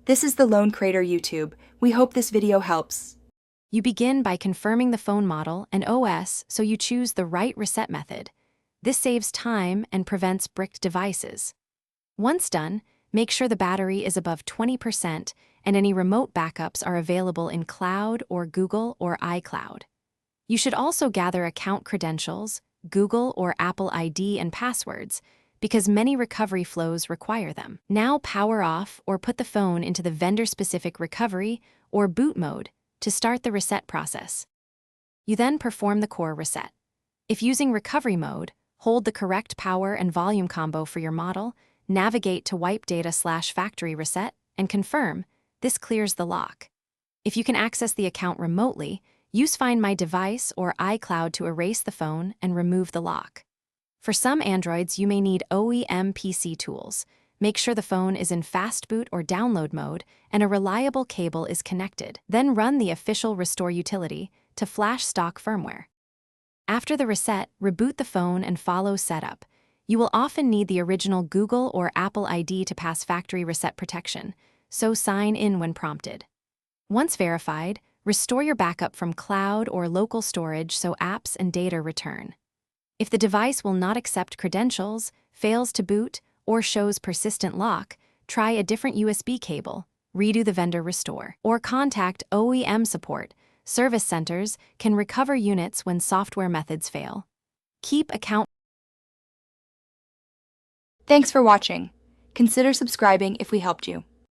This is the Lone Crater YouTube. We hope this video helps. You begin by confirming the phone model and OS so you choose the right reset method. This saves time and prevents bricked devices. Once done, make sure the battery is above 20% and any remote backups are available in Cloud or Google or iCloud. You should also gather account credentials, Google or Apple ID and passwords, because many recovery flows require them. Now power off or put the phone into the vendor-specific recovery or boot mode to start the reset process. You then perform the core reset. If using recovery mode, hold the correct power and volume combo for your model, navigate to wipe data/factory reset, and confirm. This clears the lock. If you can access the account remotely, use Find My Device or iCloud to erase the phone and remove the lock. For some Androids, you may need OEM PC tools. Make sure the phone is in fast boot or download mode and a reliable cable is connected. Then run the official restore utility to flash stock firmware. After the reset, reboot the phone and follow setup. You will often need the original Google or Apple ID to pass factory reset protection, so sign in when prompted. Once verified, restore your backup from cloud or local storage so apps and data return. If the device will not accept credentials, fails to boot, or shows persistent lock, try a different USB cable, redo the vendor restore, or contact OEM support. Service centers can recover units when software methods fail. Keep account. Thanks for watching. Consider subscribing if we helped you.